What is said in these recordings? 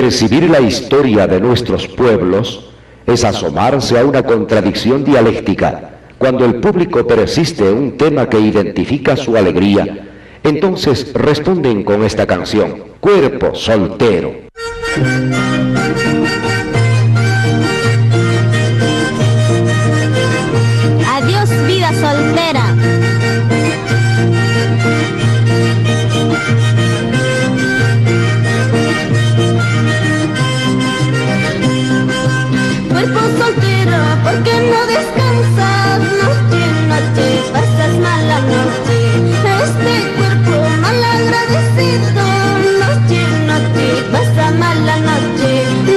Percibir la historia de nuestros pueblos es asomarse a una contradicción dialéctica. Cuando el público persiste en un tema que identifica su alegría, entonces responden con esta canción, Cuerpo Soltero. Adiós, vida soltera. Cuerpo soltero, ¿por qué no descansas? Noche, noche, pasas mala noche. Este cuerpo mal agradecido. Noche, noche, pasa mala noche.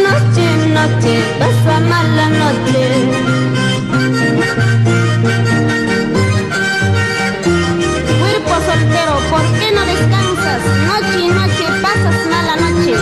Noche, noche, pasa mala noche. Cuerpo soltero, ¿por qué no descansas? Noche, noche, pasas mala noche.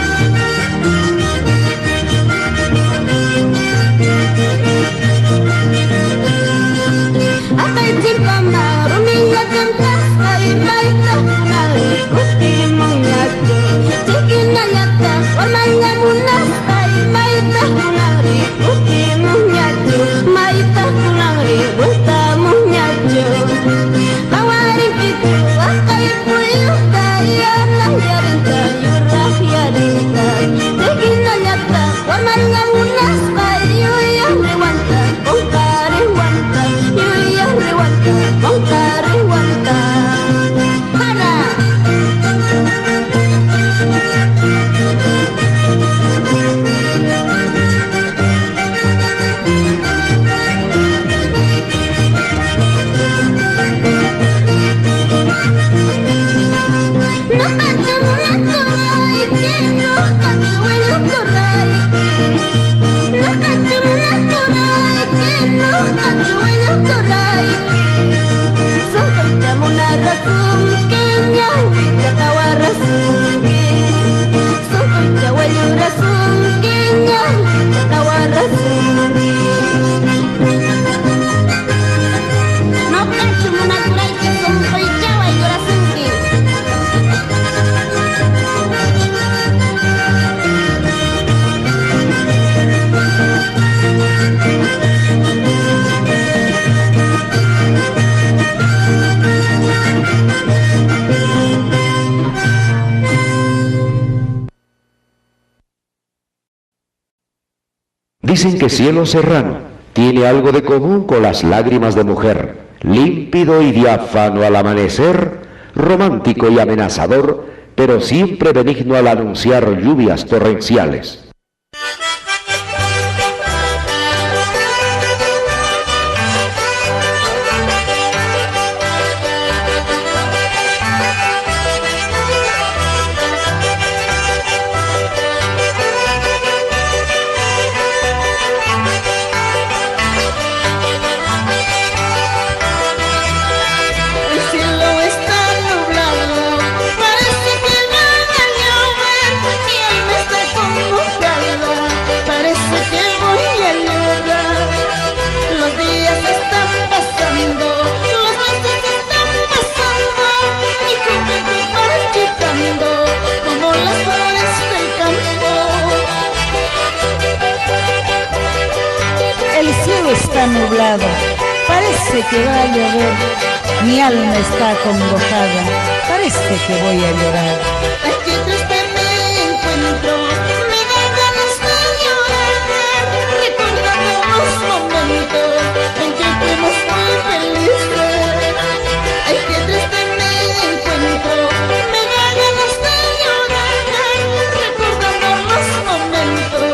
Dicen que Cielo Serrano tiene algo de común con las lágrimas de mujer, límpido y diáfano al amanecer, romántico y amenazador, pero siempre benigno al anunciar lluvias torrenciales. Está nublado, parece que va a llover, mi alma está acongojada, parece que voy a llorar. Aquí triste me encuentro, me da ganas de llorar, recordando los momentos en que fuimos muy felices. Ay, qué triste me encuentro, me da ganas de llorar, recordando los momentos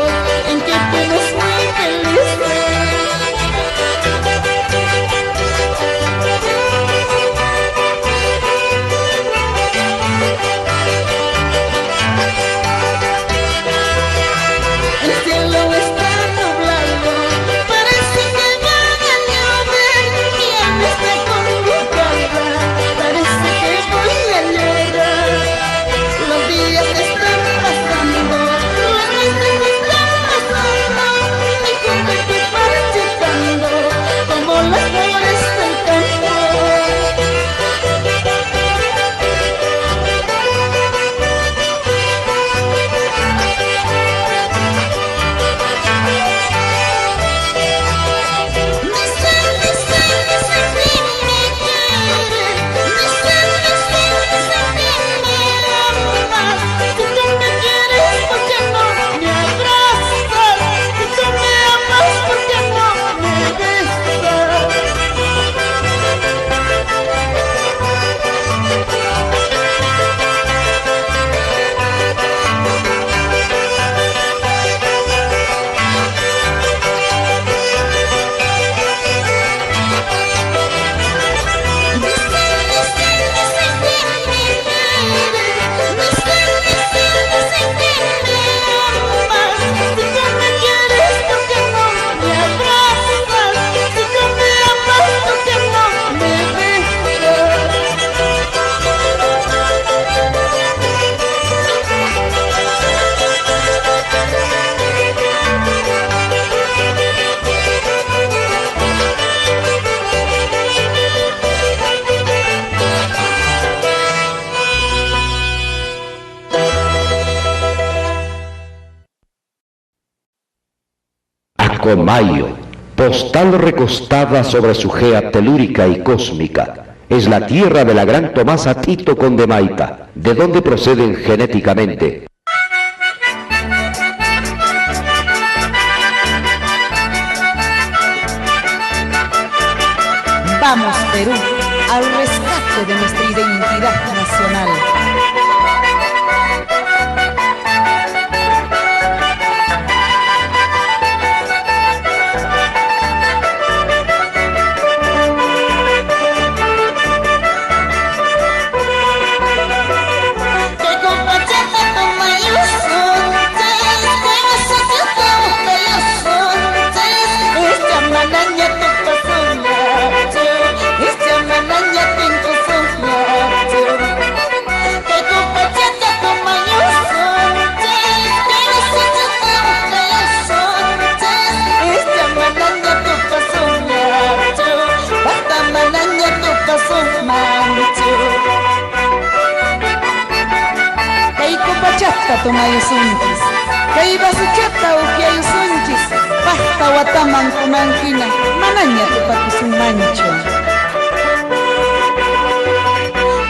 en que fuimos muy felices. Acomayo, postal recostada sobre su gea telúrica y cósmica, es la tierra de la gran Tomasa Tito Condemaita, de donde proceden genéticamente Vamos, Perú, al rescate de nuestra identidad nacional. Tomayo sunchis, kay basuchata ukiayo sunchis, pasta wataman kumankina, manaña tupatis un mancho.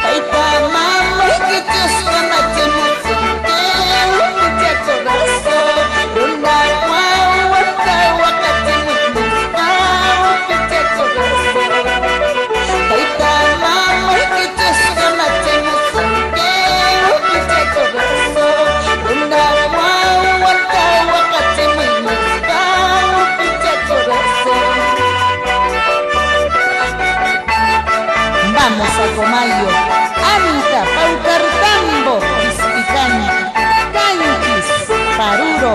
Ay tamama que chusca machamusunte, upicha corazón, una guagua wakatimusca, upicha corazón. Ay tamama que chusca machamusunte, upicha corazón. Vamos a Acomayo, Anta, Paucartambo, Ispicanqui, Canquis, Paruro.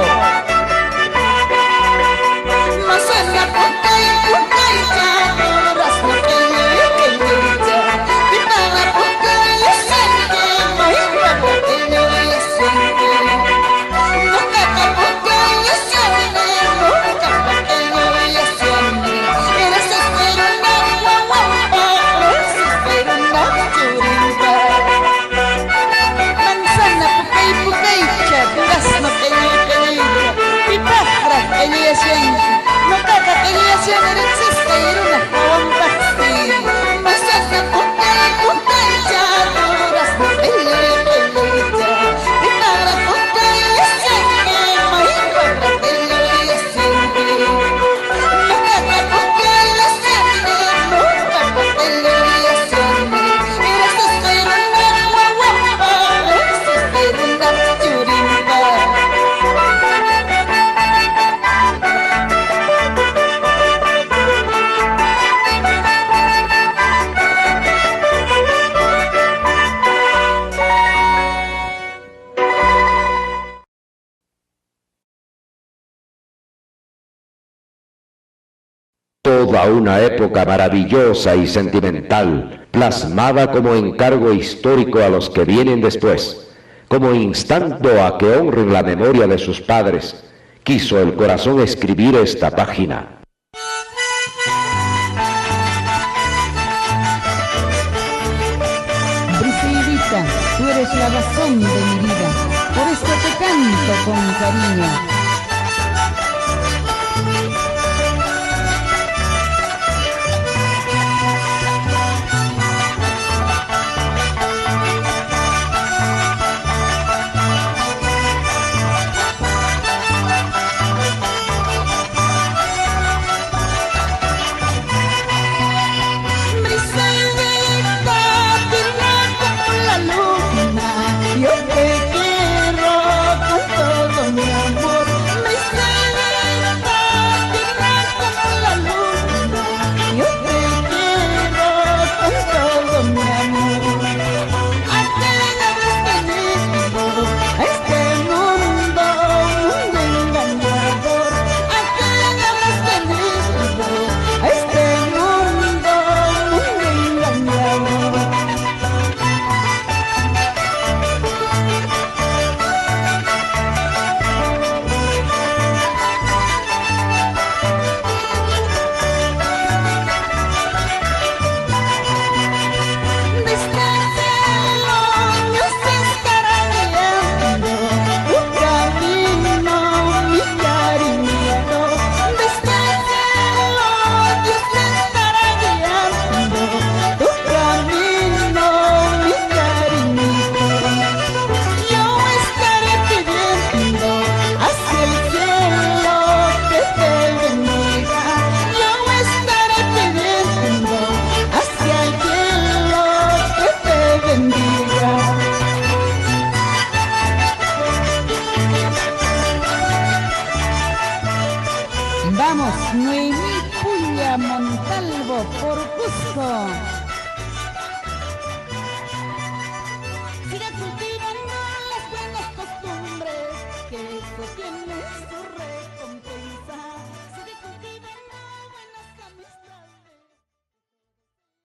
Masana putai putai ya, rasna que ya, pitana putai sente, mahimba putai sente. No cata putai sente, no cata putai sente. Eres esperuna guaguampa, esperuna churimba. Manzana putai cha, durazno que pipajra que sente. No cata que eres esperuna guaguampa. Masana putai cha, durazno que ya. Pitana putai sente, mahimba putai sente. No cata putai sente, no cata putai sente. Eres esperuna guaguampa, eres esperuna churimba. toda una época maravillosa y sentimental, plasmada como encargo histórico a los que vienen después, como instando a que honren la memoria de sus padres, quiso el corazón escribir esta página. Briseidita, tú eres la razón de mi vida, por esto te canto con cariño. Yo te quiero con todo mi amor. Vamos, Noemí Puya Montalvo, por Cusco. Siga cultivando las buenas costumbres, que eso tiene su